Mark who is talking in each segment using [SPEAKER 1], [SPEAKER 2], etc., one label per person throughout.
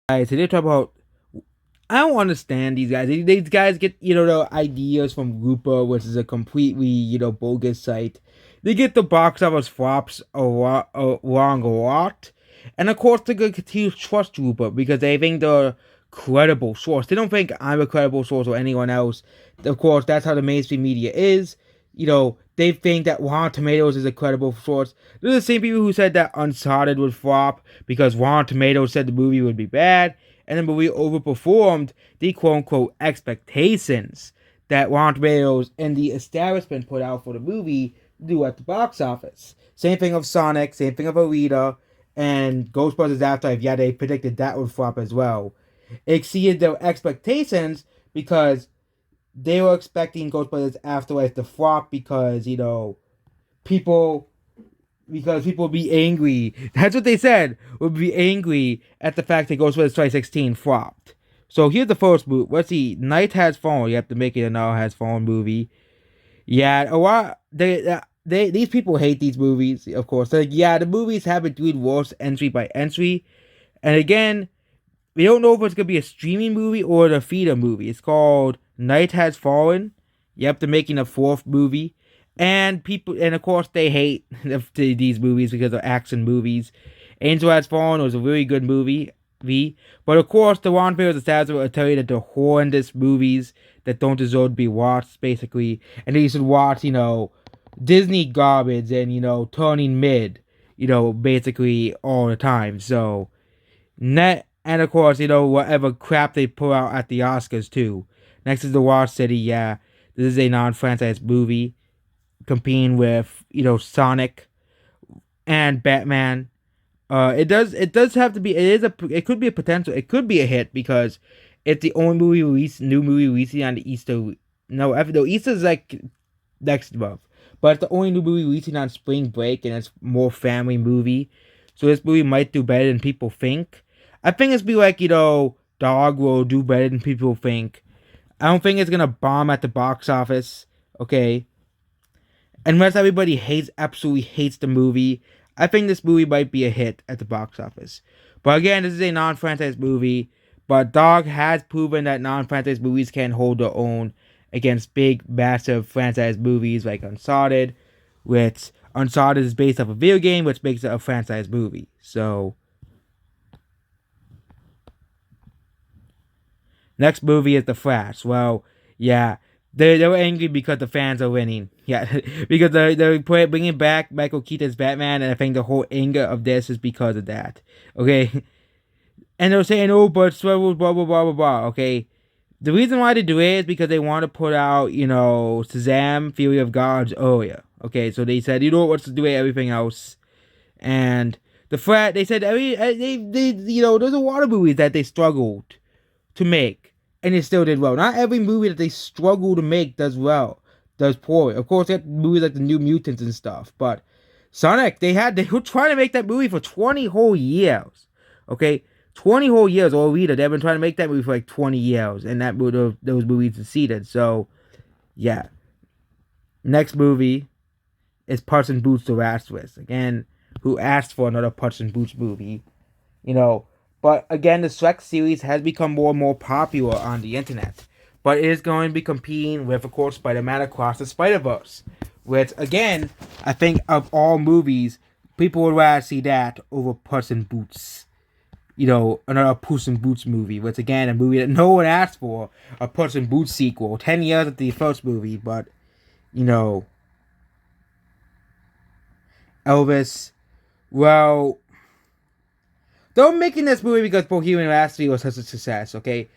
[SPEAKER 1] Guys, today talk about. I don't understand these guys. These guys get the ideas from Grouper, which is a completely bogus site. They get the box office flops wrong a lot, and of course they're gonna continue to trust Grouper because they think they're a credible source. They don't think I'm a credible source or anyone else. Of course, that's how the mainstream media is. They think that Rotten Tomatoes is a credible source. They're the same people who said that Uncharted would flop because Rotten Tomatoes said the movie would be bad, and the movie overperformed the quote-unquote expectations that Rotten Tomatoes and the establishment put out for the movie do at the box office. Same thing of Sonic, same thing of Alita, and Ghostbusters Afterlife. Yeah, they predicted that would flop as well. It exceeded their expectations because they were expecting Ghostbusters Afterlife to flop because people people would be angry. That's what they said. Would be angry at the fact that Ghostbusters 2016 flopped. So here's the first movie. Let's see. Night Has Fallen. You have to make it a Night Has Fallen movie. Yeah, a lot. They these people hate these movies, of course. So yeah, the movies have been doing worse entry by entry. And again, we don't know if it's gonna be a streaming movie or a feeder movie. It's called Night Has Fallen. Yep, they're making a fourth movie, and of course, they hate these movies because they're action movies. Angel Has Fallen was a really good movie, but of course, the Ron Perez establishment will tell you that they're horrendous movies that don't deserve to be watched, basically, and you should watch, Disney garbage and turning mid, basically all the time. So, net and of course, whatever crap they put out at the Oscars too. Next is The Lost City. Yeah, this is a non-franchise movie competing with Sonic and Batman. It does have to be. It could be a potential. It could be a hit because it's the only new movie releasing on the Easter. No, Easter's like next month, but it's the only new movie releasing on spring break, and it's more family movie. So this movie might do better than people think. I think it's be like Dog will do better than people think. I don't think it's gonna bomb at the box office. Okay, unless everybody absolutely hates the movie. I think this movie might be a hit at the box office. But again, this is a non-franchise movie. But Dog has proven that non-franchise movies can hold their own against big, massive franchise movies like Uncharted, which Uncharted is based off a video game, which makes it a franchise movie. So, next movie is The Flash. Well, yeah, they were angry because the fans are winning. Yeah, because they're bringing back Michael Keaton's Batman, and I think the whole anger of this is because of that. Okay, and they're saying, oh, but blah blah blah blah blah blah. Okay, the reason why they do it is because they want to put out Shazam: Fury of Gods earlier. Okay, so they said what's to do with everything else, and the Flash. They said there's a lot of movies that they struggled to make, and it still did well. Not every movie that they struggle to make does well, does poorly. Of course, they have movies like the New Mutants and stuff, but Sonic, they were trying to make that movie for 20 whole years. Okay, 20 whole years. Or Rita, they've been trying to make that movie for like 20 years, and those movies succeeded. So, yeah. Next movie is Puss in Boots: The Last Wish. Again, who asked for another Puss in Boots movie? You know, but again, the Shrek series has become more and more popular on the internet. But it is going to be competing with, of course, Spider-Man Across the Spider-Verse. Which, again, I think of all movies, people would rather see that over Puss in Boots. Another Puss in Boots movie. Which, again, a movie that no one asked for. A Puss in Boots sequel. 10 years after the first movie. But, Elvis, well, they're making this movie because Bohemian Rhapsody was such a success, okay?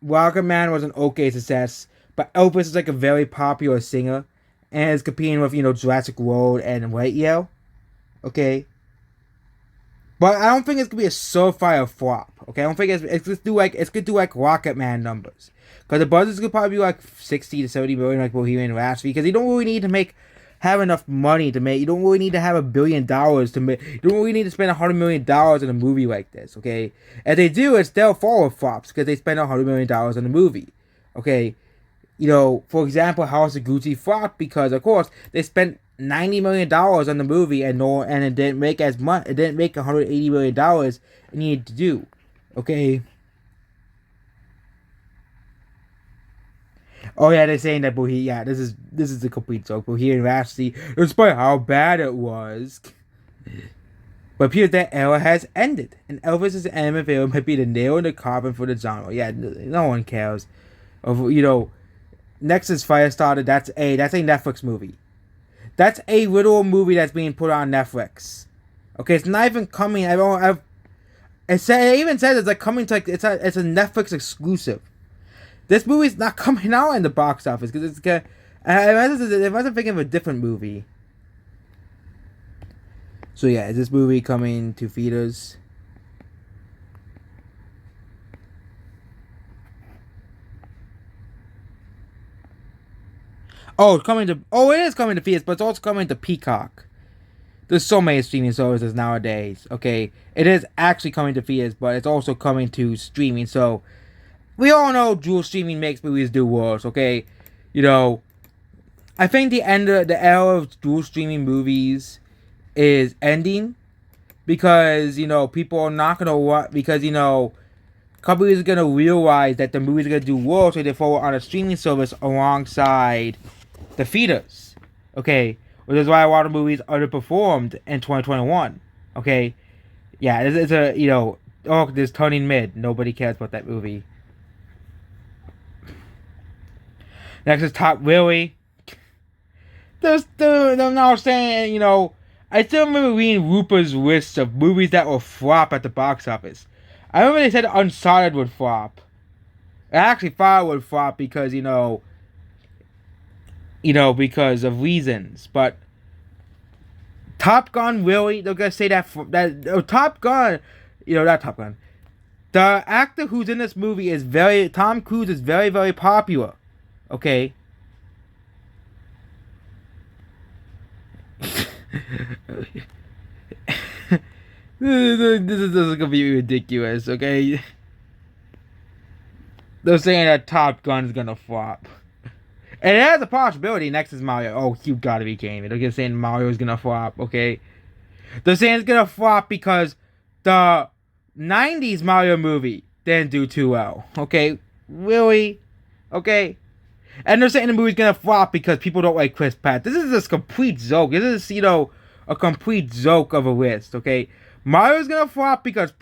[SPEAKER 1] Aquaman was an okay success, but Elvis is like a very popular singer, and is competing with, Jurassic World and Lightyear, okay? But I don't think it's gonna be a surefire flop, okay? I don't think it's gonna do like Rocket Man numbers, because the budget's gonna probably be like 60 to 70 million like Bohemian Rhapsody, because you don't really need to have enough money to make. You don't really need to have $1 billion to make. You don't really need to spend $100 million in a movie like this, okay? If they do, it's they'll fall with flops because they spend $100 million on a movie, okay? For example, House of Gucci flopped because, of course, they spent $90 million on the movie, and it didn't make as much. It didn't make $180 million it needed to do. Okay. Oh yeah, they're saying that Bohemian. Yeah, this is a complete joke. Bohemian Rhapsody, despite how bad it was, but appears that era has ended, and Elvis's anime film might be the nail in the coffin for the genre. Yeah, no one cares. Next is Firestarter. That's a Netflix movie. That's a literal movie that's being put on Netflix. Okay, it's not even coming. It even says it's like coming to it's a Netflix exclusive. This movie's not coming out in the box office because it's gonna. I wasn't thinking of a different movie. So yeah, is this movie coming to theaters? Oh, it is coming to theaters, but it's also coming to Peacock. There's so many streaming services nowadays. Okay, it is actually coming to theaters, but it's also coming to streaming. So we all know dual streaming makes movies do worse. Okay, you know, I think the era of dual streaming movies is ending because people are not gonna watch because companies are gonna realize that the movies are gonna do worse, so they throw it on a streaming service alongside the theaters. Okay, which is why a lot of movies underperformed in 2021. Okay, yeah, it's a oh, this Turning Mid. Nobody cares about that movie. Next is Top Really. I'm now saying, I still remember reading Rupert's list of movies that will flop at the box office. I remember they said Uncharted would flop. I actually thought it would flop because, because of reasons. But Top Gun, really? They're gonna say Top Gun, not Top Gun. The actor who's in this movie Tom Cruise is very, very popular. Okay. This is gonna be ridiculous, okay? They're saying that Top Gun is gonna flop. And it has a possibility. Next is Mario. Oh, you gotta be kidding me. They're saying Mario is gonna flop, okay? They're saying it's gonna flop because the 90s Mario movie didn't do too well. Okay? Really? Okay? And they're saying the movie's gonna flop because people don't like Chris Pratt. This is just complete joke. This is, a complete joke of a list, okay? Mario's gonna flop because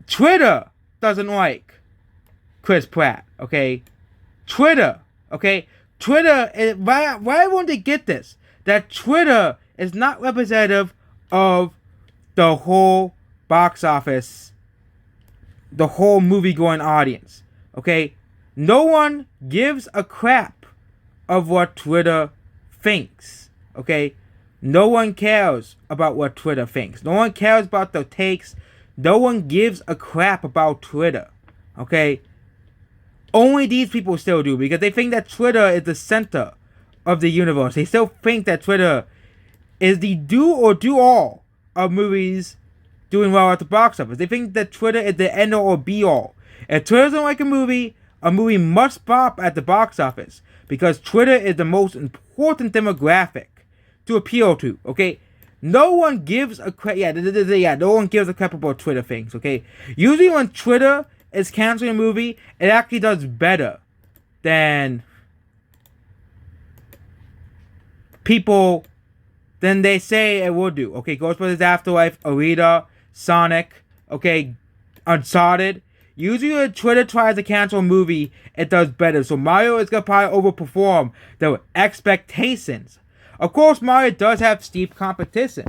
[SPEAKER 1] Twitter doesn't like Chris Pratt, okay? Twitter, okay? Why won't they get this? That Twitter is not representative of the whole box office, the whole movie-going audience, okay? No one gives a crap of what Twitter thinks, okay? No one cares about what Twitter thinks. No one cares about the takes. No one gives a crap about Twitter, okay? Only these people still do because they think that Twitter is the center of the universe. They still think that Twitter is the do or do all of movies doing well at the box office. They think that Twitter is the end all or be all. If Twitter doesn't like a movie must flop at the box office because Twitter is the most important demographic to appeal to, okay? No one gives a crap. No one gives a crap about Twitter things, okay? Usually when Twitter is canceling a movie, it actually does better than they say it will do, okay? Ghostbusters Afterlife, Alita, Sonic, okay? Uncharted. Usually when Twitter tries to cancel a movie, it does better. So Mario is going to probably overperform their expectations. Of course, Mario does have steep competition.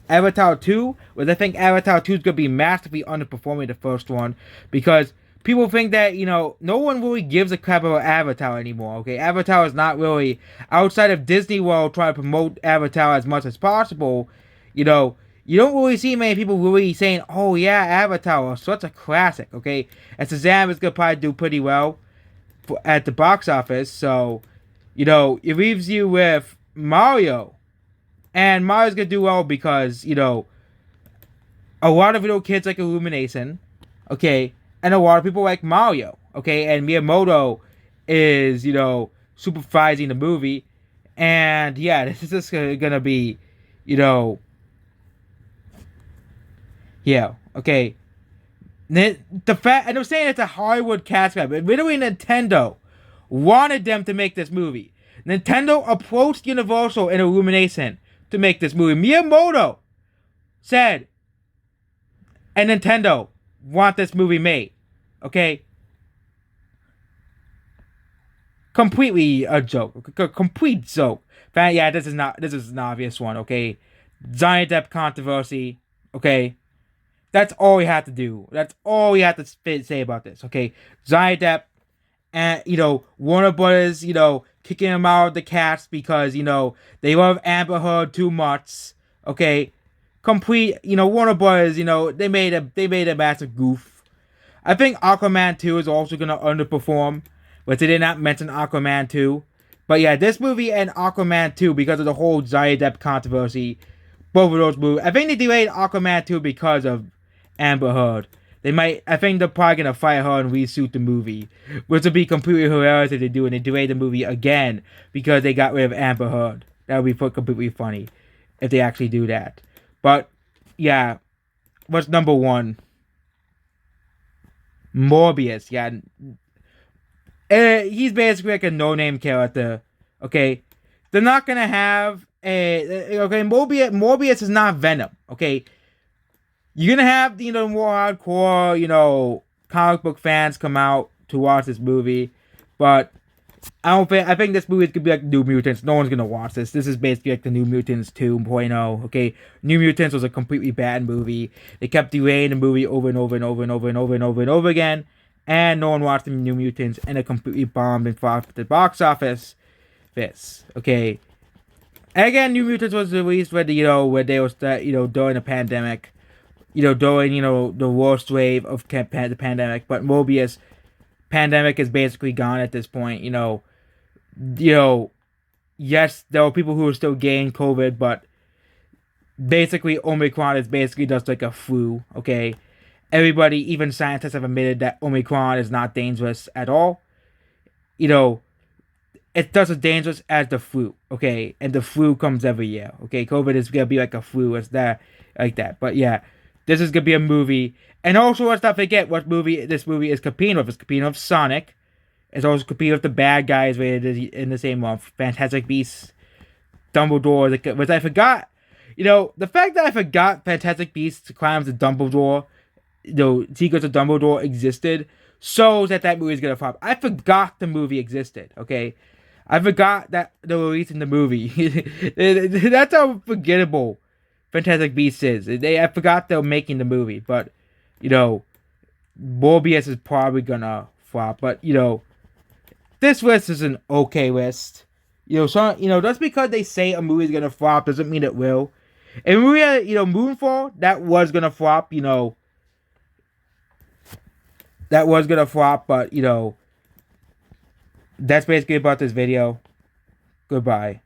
[SPEAKER 1] Avatar 2, I think Avatar 2 is going to be massively underperforming the first one. Because people think that, no one really gives a crap about Avatar anymore, okay? Avatar is not really, outside of Disney World trying to promote Avatar as much as possible, you don't really see many people really saying, oh yeah, Avatar is such a classic, okay? And Shazam is going to probably do pretty well at the box office, so, it leaves you with Mario. And Mario's going to do well because, a lot of little kids like Illumination, okay? And a lot of people like Mario, okay? And Miyamoto is, supervising the movie. And yeah, this is just gonna be, you know, yeah, okay. The fact, and I'm saying it's a Hollywood cast grab, but literally Nintendo wanted them to make this movie. Nintendo approached Universal and Illumination to make this movie. Miyamoto said, and Nintendo want this movie made. Okay? Completely a joke. Complete joke. But yeah, this is an obvious one, okay? Johnny Depp controversy, okay? That's all we have to do. That's all we have to say about this, okay? Johnny Depp and, Warner Brothers, kicking him out of the cast because, they love Amber Heard too much, okay? Complete, Warner Brothers, they made a massive goof. I think Aquaman 2 is also gonna underperform, but they did not mention Aquaman 2. But yeah, this movie and Aquaman 2, because of the whole Johnny Depp controversy, both of those movies. I think they delayed Aquaman 2 because of Amber Heard. I think they're probably gonna fire her and reshoot the movie, which would be completely hilarious if they do, and they delay the movie again because they got rid of Amber Heard. That would be completely funny if they actually do that. But yeah, what's number one? Morbius. Yeah, he's basically like a no-name character. Okay, they're not gonna have a okay. Morbius is not Venom. Okay, you're gonna have more hardcore comic book fans come out to watch this movie, but I think this movie could be like New Mutants. No one's gonna watch this. This is basically like the New Mutants 2.0. Okay, New Mutants was a completely bad movie. They kept delaying the movie over and over and over and over and over and over and over again, and no one watched the New Mutants, and it completely bombed and flopped at the box office. Okay. And again, New Mutants was released where they was during the pandemic, during the worst wave of the pandemic. But Morbius pandemic is basically gone at this point. Yes, there are people who are still getting COVID, but basically Omicron is basically just like a flu. Okay, everybody, even scientists, have admitted that Omicron is not dangerous at all. It's just as dangerous as the flu. Okay, and the flu comes every year. Okay, COVID is gonna be like a flu. It's that like that. But yeah, this is gonna be a movie. And also, let's not forget what movie this movie is competing with. It's competing with Sonic. It's also competing with the bad guys rated in the same month. Fantastic Beasts, Dumbledore, which I forgot. The fact that I forgot Fantastic Beasts Crimes of Dumbledore, Secrets of Dumbledore existed, shows that movie is gonna flop. I forgot the movie existed, okay? I forgot that they were releasing the movie. That's how forgettable Fantastic Beasts is. I forgot they were making the movie, but, Morbius is probably gonna flop. But, this list is an okay list. Just because they say a movie is gonna flop doesn't mean it will. And we had, Moonfall, that was gonna flop, that was gonna flop, but, that's basically about this video. Goodbye.